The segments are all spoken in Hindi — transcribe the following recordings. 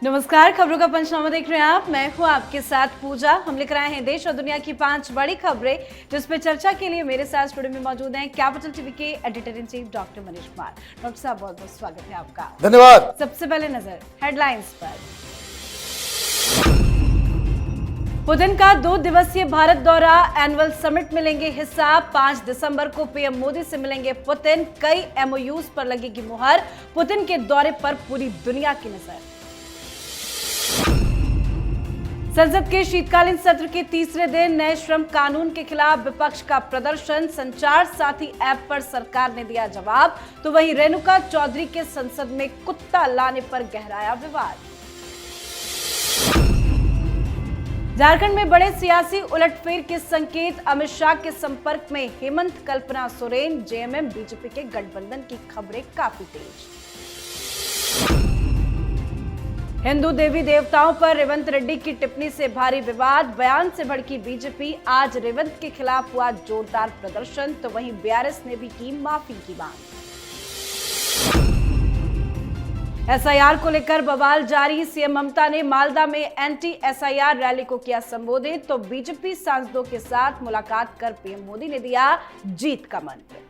नमस्कार, खबरों का पंचनामा देख रहे हैं आप। मैं हूं आपके साथ पूजा। हम लेकर आए हैं देश और दुनिया की 5 बड़ी खबरें, जिस पे चर्चा के लिए मेरे साथ स्टूडियो में मौजूद हैं कैपिटल टीवी के editor in chief doctor Manish Kumar. Doctor साहब, बहुत बहुत स्वागत है आपका। धन्यवाद। सबसे पहले नजर हेडलाइंस पर। पुतिन का 2 दिवसीय भारत दौरा, एनुअल समिट में लेंगे हिस्सा। 5 दिसंबर को पीएम मोदी से मिलेंगे पुतिन। कई एमओयूज पर लगेगी मुहर। पुतिन के दौरे पर पूरी दुनिया की नजर। संसद के शीतकालीन सत्र के तीसरे दिन नए श्रम कानून के खिलाफ विपक्ष का प्रदर्शन। संचार साथी ऐप पर सरकार ने दिया जवाब, तो वहीं रेणुका चौधरी के संसद में कुत्ता लाने पर गहराया विवाद। झारखंड में बड़े सियासी उलटफेर के संकेत, अमित शाह के संपर्क में हेमंत, कल्पना सोरेन। जेएमएम बीजेपी के गठबंधन की खबरें काफी तेज। हिंदू देवी देवताओं पर रेवंत रेड्डी की टिप्पणी से भारी विवाद, बयान से भड़की बीजेपी। आज रेवंत के खिलाफ हुआ जोरदार प्रदर्शन, तो वहीं बीआरएस ने भी की माफी की मांग। एसआईआर को लेकर बवाल जारी, सीएम ममता ने मालदा में एंटी एसआईआर रैली को किया संबोधित, तो बीजेपी सांसदों के साथ मुलाकात कर पीएम मोदी ने दिया जीत का मंत्र।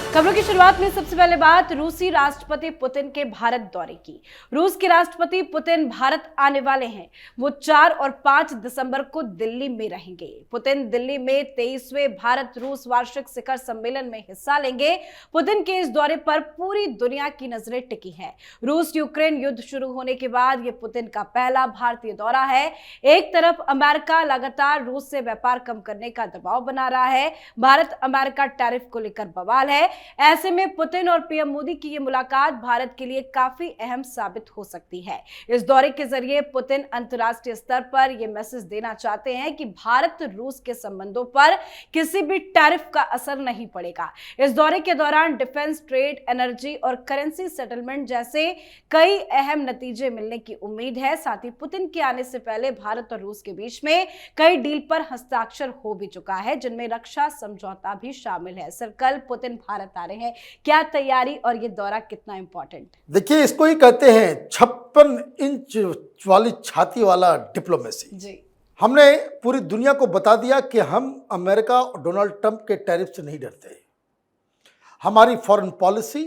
खबरों की शुरुआत में सबसे पहले बात रूसी राष्ट्रपति पुतिन के भारत दौरे की। रूस के राष्ट्रपति पुतिन भारत आने वाले हैं। वो 4 और 5 दिसंबर को दिल्ली में रहेंगे। पुतिन दिल्ली में 23वें भारत रूस वार्षिक शिखर सम्मेलन में हिस्सा लेंगे। पुतिन के इस दौरे पर पूरी दुनिया की नजरें टिकी हैं। रूस यूक्रेन युद्ध शुरू होने के बाद ये पुतिन का पहला भारतीय दौरा है। एक तरफ अमेरिका लगातार रूस से व्यापार कम करने का दबाव बना रहा है। भारत अमेरिका टैरिफ को लेकर बवाल है। ऐसे में पुतिन और पीएम मोदी की ये मुलाकात भारत के लिए काफी अहम साबित हो सकती है। इस दौरे के जरिए पुतिन अंतर्राष्ट्रीय स्तर पर यह मैसेज देना चाहते हैं कि भारत रूस के संबंधों पर किसी भी टैरिफ का असर नहीं पड़ेगा। इस दौरे के दौरान डिफेंस, ट्रेड, एनर्जी और करेंसी सेटलमेंट जैसे कई अहम नतीजे मिलने की उम्मीद है। साथ ही पुतिन के आने से पहले भारत और रूस के बीच में कई डील पर हस्ताक्षर हो भी चुका है, जिनमें रक्षा समझौता भी शामिल है। सर, कल पुतिन भारत आ रहे हैं, क्या तैयारी और ये दौरा कितना इंपॉर्टेंट? देखिए, इसको ही कहते हैं 56 इंच वाली छाती वाला डिप्लोमेसी जी। हमने पूरी दुनिया को बता दिया कि हम अमेरिका और डोनाल्ड ट्रंप के टैरिफ से नहीं डरते। हमारी फॉरेन पॉलिसी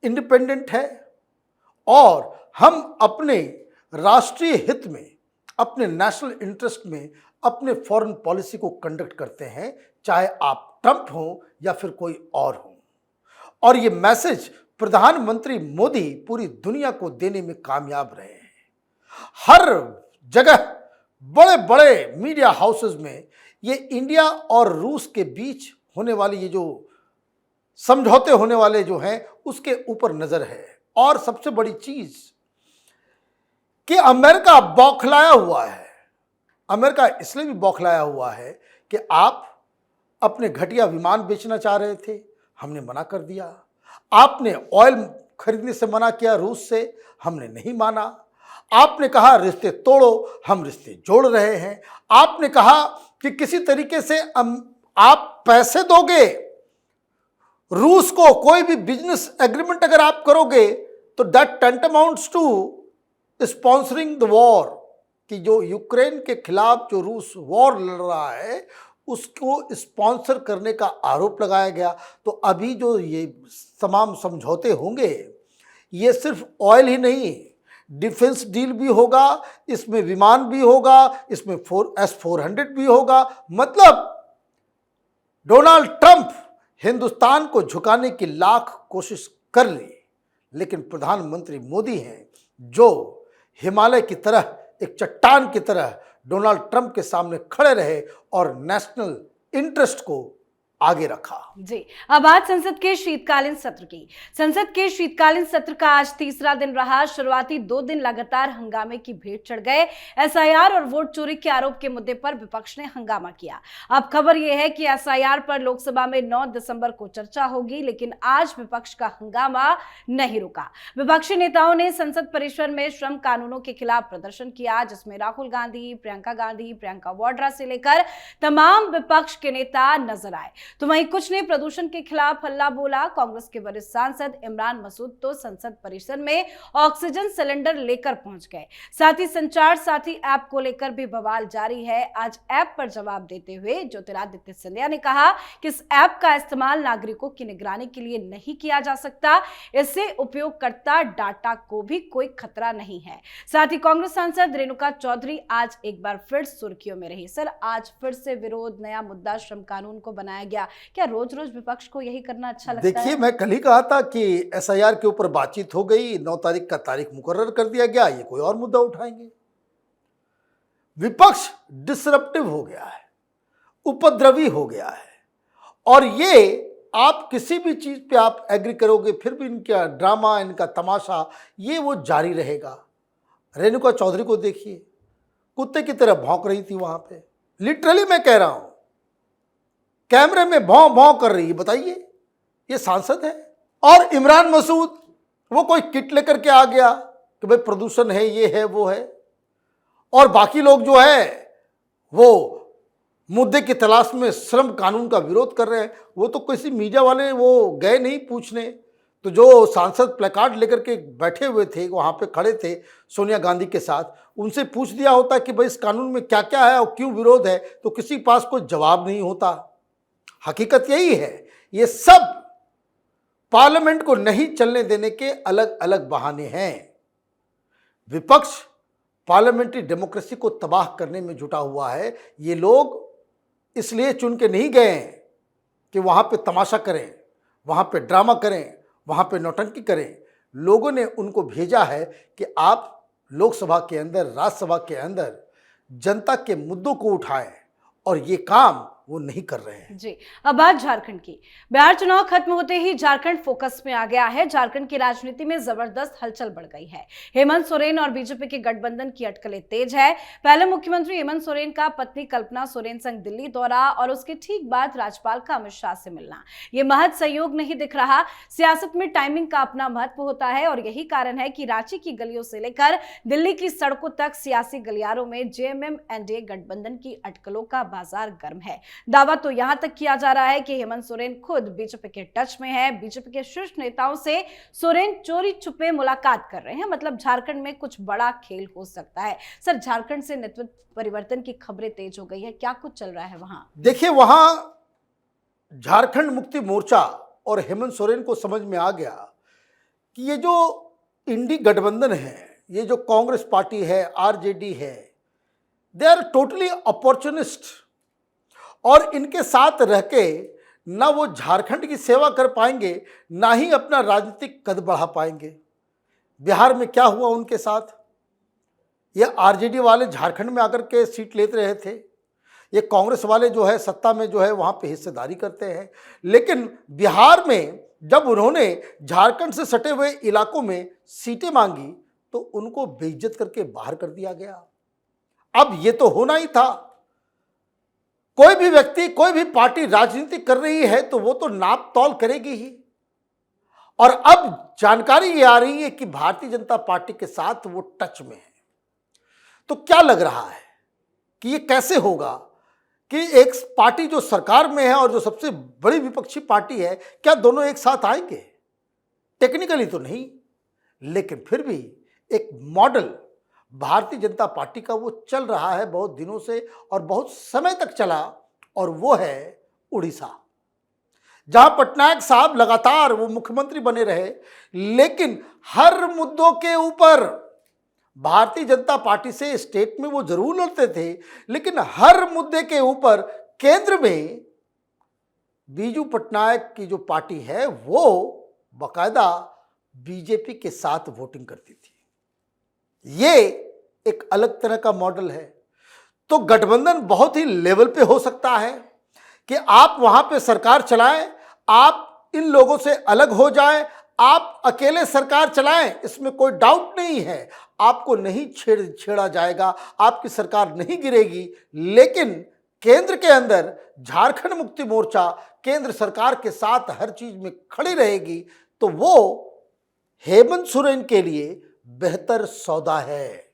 इंडिपेंडेंट है और हम अपने राष्ट्रीय हित में, अपने नेशनल इंटरेस्ट में अपने फॉरेन पॉलिसी को कंडक्ट करते हैं, चाहे आप ट्रंप हो या फिर कोई और हो। और ये मैसेज प्रधानमंत्री मोदी पूरी दुनिया को देने में कामयाब रहे हैं। हर जगह बड़े बड़े मीडिया हाउसेस में ये इंडिया और रूस के बीच होने वाली ये जो समझौते होने वाले जो हैं उसके ऊपर नजर है। और सबसे बड़ी चीज कि अमेरिका बौखलाया हुआ है। अमेरिका इसलिए भी बौखलाया हुआ है कि आप अपने घटिया विमान बेचना चाह रहे थे, हमने मना कर दिया। आपने ऑयल खरीदने से मना किया रूस से, हमने नहीं माना। आपने कहा रिश्ते तोड़ो, हम रिश्ते जोड़ रहे हैं। आपने कहा कि किसी तरीके से आप पैसे दोगे रूस को, कोई भी बिजनेस एग्रीमेंट अगर आप करोगे तो that tantamounts to sponsoring the war, कि जो यूक्रेन के खिलाफ जो रूस वॉर लड़ रहा है उसको स्पॉन्सर करने का आरोप लगाया गया। तो अभी जो ये तमाम समझौते होंगे, ये सिर्फ ऑयल ही नहीं, डिफेंस डील भी होगा, इसमें विमान भी होगा, इसमें S-400 भी होगा। मतलब डोनाल्ड ट्रंप हिंदुस्तान को झुकाने की लाख कोशिश कर ली, लेकिन प्रधानमंत्री मोदी हैं जो हिमालय की तरह, एक चट्टान की तरह डोनाल्ड ट्रंप के सामने खड़े रहे और नेशनल इंटरेस्ट को आगे रखा। जी, अब आज संसद के शीतकालीन सत्र की। संसद के शीतकालीन सत्र का आज तीसरा दिन रहा। शुरुआती 2 दिन लगातार हंगामे की भेंट चढ़ गए। एसआईआर और वोट चोरी के आरोप के मुद्दे पर विपक्ष ने हंगामा किया। अब खबर यह है कि एसआईआर पर लोकसभा में 9 दिसंबर को चर्चा होगी, लेकिन आज विपक्ष का हंगामा नहीं रुका। विपक्षी नेताओं ने संसद परिसर में श्रम कानूनों के खिलाफ प्रदर्शन किया, जिसमें राहुल गांधी, प्रियंका वाड्रा से लेकर तमाम विपक्ष के नेता नजर आए। तो वहीं कुछ ने प्रदूषण के खिलाफ हल्ला बोला। कांग्रेस के वरिष्ठ सांसद इमरान मसूद तो संसद परिसर में ऑक्सीजन सिलेंडर लेकर पहुंच गए। साथ ही संचार साथी ऐप को लेकर भी बवाल जारी है। आज ऐप पर जवाब देते हुए ज्योतिरादित्य सिंधिया ने कहा कि इस ऐप का इस्तेमाल नागरिकों की निगरानी के लिए नहीं किया जा सकता, इससे उपयोगकर्ता डाटा को भी कोई खतरा नहीं है। साथ ही कांग्रेस सांसद रेणुका चौधरी आज एक बार फिर सुर्खियों में रही। सर, आज फिर से विरोध, नया मुद्दा श्रम कानून को बनाया गया। क्या रोज रोज विपक्ष को यही करना अच्छा लगता है? देखिए, मैं कल ही कहा था कि एसआईआर के ऊपर बातचीत हो गई, 9 तारीख का तारीख मुकर्रर कर दिया गया, ये कोई और मुद्दा उठाएंगे। विपक्ष डिसरप्टिव हो गया है, उपद्रवी हो गया है, और ये आप किसी भी चीज पे आप एग्री करोगे फिर भी इनका ड्रामा, इनका तमाशा ये वो जारी रहेगा। रेणुका चौधरी को देखिए, कुत्ते की तरह भौंक रही थी वहां पे, लिटरली मैं कह रहा हूं, कैमरे में भौं भौं कर रही है। बताइए, ये सांसद है? और इमरान मसूद वो कोई किट लेकर के आ गया कि भाई प्रदूषण है, ये है, वो है, और बाकी लोग जो है वो मुद्दे की तलाश में श्रम कानून का विरोध कर रहे हैं। वो तो किसी मीडिया वाले वो गए नहीं पूछने, तो जो सांसद प्लेकार्ड लेकर के बैठे हुए थे, वहां पे खड़े थे सोनिया गांधी के साथ, उनसे पूछ दिया होता कि भाई इस कानून में क्या क्या है और क्यों विरोध है, तो किसी के पास कोई जवाब नहीं होता। हकीकत यही है, ये सब पार्लियामेंट को नहीं चलने देने के अलग अलग बहाने हैं। विपक्ष पार्लियामेंट्री डेमोक्रेसी को तबाह करने में जुटा हुआ है। ये लोग इसलिए चुन के नहीं गए कि वहां पे तमाशा करें, वहां पे ड्रामा करें, वहां पे नौटंकी करें। लोगों ने उनको भेजा है कि आप लोकसभा के अंदर, राज्यसभा के अंदर जनता के मुद्दों को उठाएं, और ये काम वो नहीं कर रहे हैं। जी, अब बात झारखंड की। बिहार चुनाव खत्म होते ही झारखंड फोकस में आ गया है। झारखंड की राजनीति में जबरदस्त हलचल बढ़ गई है। हेमंत सोरेन और बीजेपी के गठबंधन की अटकलें तेज है। पहले मुख्यमंत्री हेमंत सोरेन का पत्नी कल्पना सोरेन संग दिल्ली दौरा और उसके ठीक बाद राज्यपाल का अमित शाह से मिलना, ये महज संयोग नहीं दिख रहा। सियासत में टाइमिंग का अपना महत्व होता है, और यही कारण है कि रांची की गलियों से लेकर दिल्ली की सड़कों तक सियासी गलियारों में जेएमएम एनडीए गठबंधन की अटकलों का बाजार गर्म है। दावा तो यहां तक किया जा रहा है कि हेमंत सोरेन खुद बीजेपी के टच में है। बीजेपी के शीर्ष नेताओं से सोरेन चोरी छुपे मुलाकात कर रहे हैं। मतलब झारखंड में कुछ बड़ा खेल हो सकता है। सर, झारखंड से नेतृत्व परिवर्तन की खबरें तेज हो गई है, क्या कुछ चल रहा है वहां? देखिए, वहां झारखंड मुक्ति मोर्चा और हेमंत सोरेन को समझ में आ गया कि ये जो इंडी गठबंधन है, ये जो कांग्रेस पार्टी है, आरजेडी है, दे आर टोटली अपॉर्चुनिस्ट, और इनके साथ रह के ना वो झारखंड की सेवा कर पाएंगे, ना ही अपना राजनीतिक कद बढ़ा पाएंगे। बिहार में क्या हुआ उनके साथ? ये आरजेडी वाले झारखंड में आकर के सीट लेते रहे थे, ये कांग्रेस वाले जो है सत्ता में जो है वहाँ पे हिस्सेदारी करते हैं। लेकिन बिहार में जब उन्होंने झारखंड से सटे हुए इलाकों में सीटें मांगी तो उनको बेइज्जत करके बाहर कर दिया गया। अब ये तो होना ही था। कोई भी व्यक्ति, कोई भी पार्टी राजनीति कर रही है तो वो तो नाप तौल करेगी ही। और अब जानकारी ये आ रही है कि भारतीय जनता पार्टी के साथ वो टच में है। तो क्या लग रहा है कि ये कैसे होगा कि एक पार्टी जो सरकार में है और जो सबसे बड़ी विपक्षी पार्टी है, क्या दोनों एक साथ आएंगे? टेक्निकली तो नहीं, लेकिन फिर भी एक मॉडल भारतीय जनता पार्टी का वो चल रहा है बहुत दिनों से और बहुत समय तक चला, और वो है उड़ीसा, जहां पटनायक साहब लगातार वो मुख्यमंत्री बने रहे, लेकिन हर मुद्दों के ऊपर भारतीय जनता पार्टी से स्टेट में वो जरूर लड़ते थे, लेकिन हर मुद्दे के ऊपर केंद्र में बीजू पटनायक की जो पार्टी है वो बाकायदा बीजेपी के साथ वोटिंग करती थी। ये एक अलग तरह का मॉडल है। तो गठबंधन बहुत ही लेवल पे हो सकता है कि आप वहां पे सरकार चलाएं, आप इन लोगों से अलग हो जाएं, आप अकेले सरकार चलाएं, इसमें कोई डाउट नहीं है। आपको नहीं छेड़ा जाएगा, आपकी सरकार नहीं गिरेगी, लेकिन केंद्र के अंदर झारखंड मुक्ति मोर्चा केंद्र सरकार के साथ हर चीज में खड़ी रहेगी, तो वो हेमंत सोरेन के लिए बेहतर सौदा है।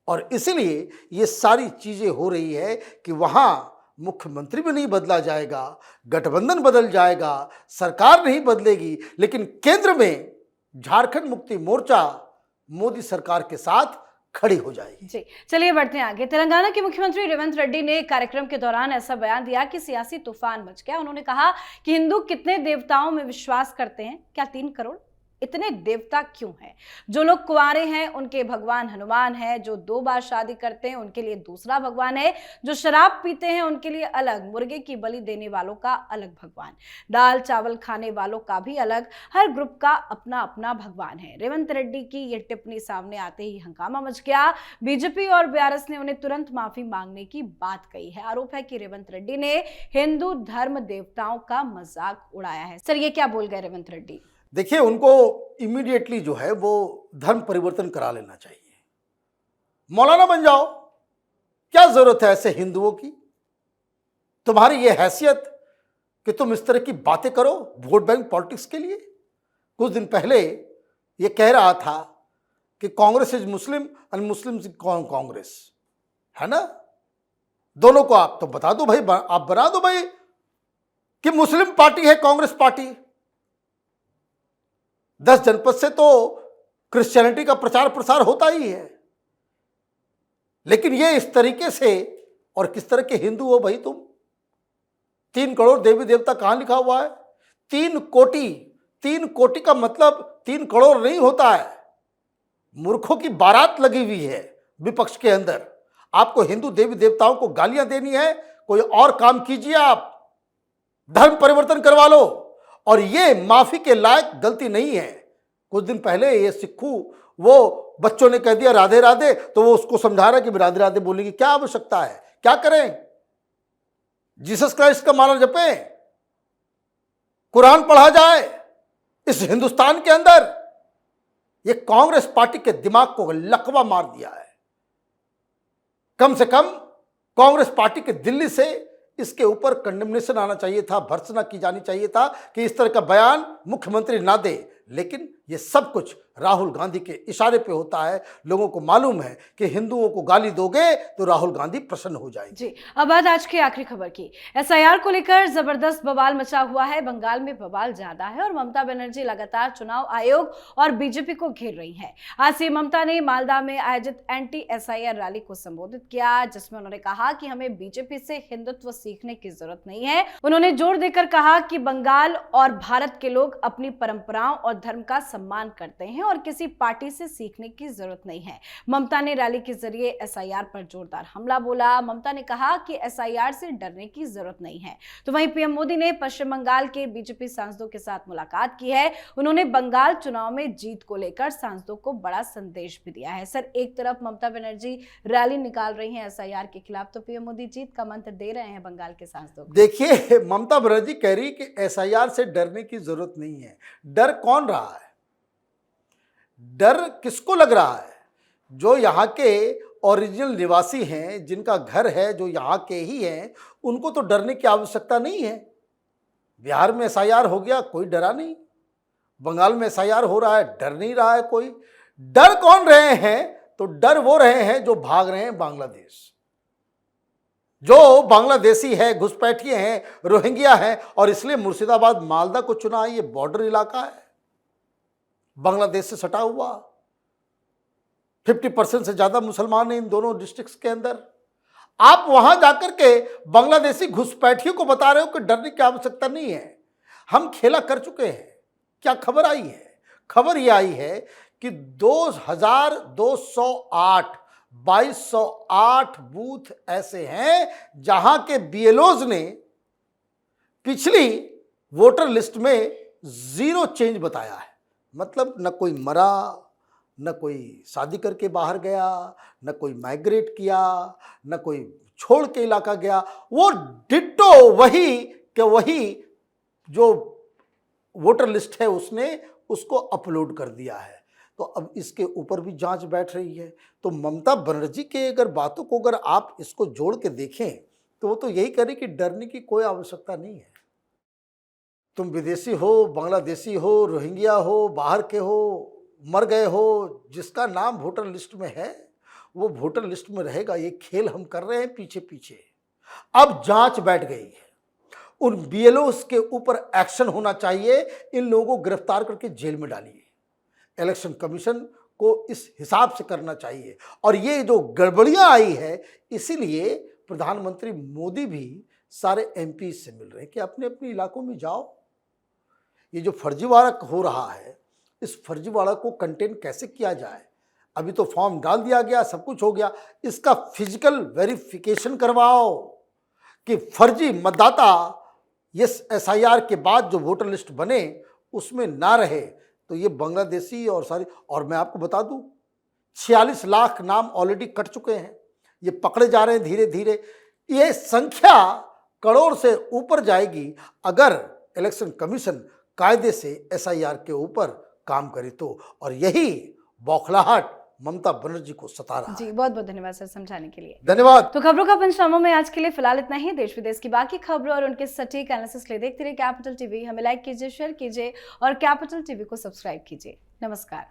और इसलिए ये सारी चीजें हो रही है कि वहां मुख्यमंत्री भी नहीं बदला जाएगा, गठबंधन बदल जाएगा, सरकार नहीं बदलेगी, लेकिन केंद्र में झारखंड मुक्ति मोर्चा मोदी सरकार के साथ खड़ी हो जाएगी। जी, चलिए बढ़ते हैं आगे। तेलंगाना के मुख्यमंत्री रेवंत रेड्डी ने कार्यक्रम के दौरान ऐसा बयान दिया कि सियासी तूफान मच गया। उन्होंने कहा कि हिंदू कितने देवताओं में विश्वास करते हैं, क्या 3 करोड़? इतने देवता क्यों हैं? जो लोग कुंवारे हैं उनके भगवान हनुमान है, जो 2 बार शादी करते हैं उनके लिए दूसरा भगवान है, जो शराब पीते हैं उनके लिए अलग, मुर्गे की बलि देने वालों का अलग भगवान, दाल चावल खाने वालों का भी अलग, हर ग्रुप का अपना अपना भगवान है। रेवंत रेड्डी की यह टिप्पणी सामने आते ही हंगामा मच गया। बीजेपी और बीआरएस ने उन्हें तुरंत माफी मांगने की बात कही है। आरोप है कि रेवंत रेड्डी ने हिंदू धर्म देवताओं का मजाक उड़ाया है। सर, ये क्या बोल गए रेवंत रेड्डी? देखिए, उनको इमीडिएटली जो है वो धर्म परिवर्तन करा लेना चाहिए, मौलाना बन जाओ। क्या जरूरत है ऐसे हिंदुओं की? तुम्हारी ये हैसियत कि तुम इस तरह की बातें करो वोट बैंक पॉलिटिक्स के लिए। कुछ दिन पहले ये कह रहा था कि कांग्रेस इज मुस्लिम और मुस्लिम कांग्रेस, है ना? दोनों को आप तो बता दो भाई, आप बना दो भाई कि मुस्लिम पार्टी है कांग्रेस पार्टी। 10 जनपद से तो क्रिश्चियनिटी का प्रचार प्रसार होता ही है, लेकिन ये इस तरीके से, और किस तरह के हिंदू हो भाई तुम? 3 करोड़ देवी देवता कहां लिखा हुआ है? 3 कोटि। 3 कोटि का मतलब 3 करोड़ नहीं होता है। मूर्खों की बारात लगी हुई है विपक्ष के अंदर। आपको हिंदू देवी देवताओं को गालियां देनी है, कोई और काम कीजिए, आप धर्म परिवर्तन करवा लो। और ये माफी के लायक गलती नहीं है। कुछ दिन पहले ये सिक्खू, वो बच्चों ने कह दिया राधे राधे, तो वो उसको समझा रहा है कि राधे राधे बोलने की क्या आवश्यकता है, क्या करें? जीसस क्राइस्ट का माला जपें, कुरान पढ़ा जाए इस हिंदुस्तान के अंदर। ये कांग्रेस पार्टी के दिमाग को लकवा मार दिया है। कम से कम कांग्रेस पार्टी के दिल्ली से इसके ऊपर कंडेमनेशन आना चाहिए था, भर्त्सना की जानी चाहिए था कि इस तरह का बयान मुख्यमंत्री ना दे। लेकिन ये सब कुछ राहुल गांधी के इशारे पे होता है। लोगों को मालूम है कि हिंदुओं को गाली दोगे तो राहुल गांधी प्रसन्न हो जाएंगे। जी, अब बात आज की आखिरी खबर की। एसआईआर को लेकर जबरदस्त बवाल मचा हुआ है। बंगाल में बवाल ज्यादा है और ममता बनर्जी लगातार चुनाव आयोग और बीजेपी को घेर रही है। आज से ममता ने मालदा में आयोजित एंटी एसआईआर रैली को संबोधित किया, जिसमें उन्होंने कहा कि हमें बीजेपी से हिंदुत्व सीखने की जरूरत नहीं है। उन्होंने जोर देकर कहा कि बंगाल और भारत के लोग अपनी परंपराओं और धर्म का सम्मान करते हैं और किसी पार्टी से सीखने की जरूरत नहीं है। ममता ने रैली के जरिए एसआईआर पर जोरदार हमला बोला। ममता ने कहा कि एसआईआर से डरने की जरूरत नहीं है। तो वहीं पीएम मोदी ने पश्चिम बंगाल के बीजेपी सांसदों के साथ मुलाकात की है। उन्होंने बंगाल चुनाव में जीत को लेकर सांसदों को बड़ा संदेश भी दिया है। सर, एक तरफ ममता बनर्जी रैली निकाल रही हैं एसआईआर के खिलाफ, तो पीएम मोदी जीत का मंत्र दे रहे हैं बंगाल के सांसदों को। देखिए, ममता बनर्जी कह रही कि एसआईआर से डरने की जरूरत नहीं है। डर कौन रहा है? डर किसको लग रहा है? जो यहाँ के ओरिजिनल निवासी हैं, जिनका घर है, जो यहाँ के ही हैं, उनको तो डरने की आवश्यकता नहीं है। बिहार में एसआईआर हो गया, कोई डरा नहीं। बंगाल में एसआईआर हो रहा है, डर नहीं रहा है कोई। डर कौन रहे हैं? तो डर वो रहे हैं जो भाग रहे हैं बांग्लादेश। जो बांग्लादेशी है, घुसपैठिए हैं, रोहिंग्या हैं, और इसलिए मुर्शिदाबाद मालदा को चुना है। ये बॉर्डर इलाका है, बांग्लादेश से सटा हुआ। 50% से ज्यादा मुसलमान हैं इन दोनों डिस्ट्रिक्ट्स के अंदर। आप वहां जाकर के बांग्लादेशी घुसपैठियों को बता रहे हो कि डरने की आवश्यकता नहीं है। हम खेला कर चुके हैं। क्या खबर आई है? खबर यह आई है कि 2208 बूथ ऐसे हैं जहां के बीएलओज ने पिछली वोटर लिस्ट में 0 चेंज बताया है। मतलब न कोई मरा, न कोई शादी करके बाहर गया, न कोई माइग्रेट किया, न कोई छोड़ के इलाका गया। वो डिट्टो वही के वही जो वोटर लिस्ट है उसने उसको अपलोड कर दिया है। तो अब इसके ऊपर भी जांच बैठ रही है। तो ममता बनर्जी के अगर बातों को अगर आप इसको जोड़ के देखें तो वो तो यही कह रही कि डरने की कोई आवश्यकता नहीं है। तुम विदेशी हो, बांग्लादेशी हो, रोहिंग्या हो, बाहर के हो, मर गए हो, जिसका नाम वोटर लिस्ट में है वो वोटर लिस्ट में रहेगा। ये खेल हम कर रहे हैं पीछे पीछे। अब जांच बैठ गई है। उन बीएलओस के ऊपर एक्शन होना चाहिए, इन लोगों को गिरफ्तार करके जेल में डालिए। इलेक्शन कमीशन को इस हिसाब से करना चाहिए। और ये जो गड़बड़ियां आई है, इसीलिए प्रधानमंत्री मोदी भी सारे एमपी से मिल रहे हैं कि अपने अपने इलाकों में जाओ। ये जो फर्जीवाड़ा हो रहा है, इस फर्जीवाड़ा को कंटेन कैसे किया जाए। अभी तो फॉर्म डाल दिया गया, सब कुछ हो गया, इसका फिजिकल वेरिफिकेशन करवाओ कि फर्जी मतदाता एसआईआर के बाद जो वोटर लिस्ट बने उसमें ना रहे। तो ये बांग्लादेशी और सारी, और मैं आपको बता दूं 46 लाख नाम ऑलरेडी कट चुके हैं, ये पकड़े जा रहे हैं धीरे धीरे। ये संख्या करोड़ से ऊपर जाएगी अगर इलेक्शन कमीशन कायदे से एसआईआर के ऊपर काम करे तो। और यही बौखलाहट ममता बनर्जी को सता रहा है। जी, बहुत बहुत धन्यवाद सर समझाने के लिए। धन्यवाद। तो खबरों का पंचनामा में आज के लिए फिलहाल इतना ही। देश विदेश की बाकी खबरों और उनके सटीक एनालिसिस के लिए देखते रहिए कैपिटल टीवी। हमें लाइक कीजिए, शेयर कीजिए और कैपिटल टीवी को सब्सक्राइब कीजिए। नमस्कार।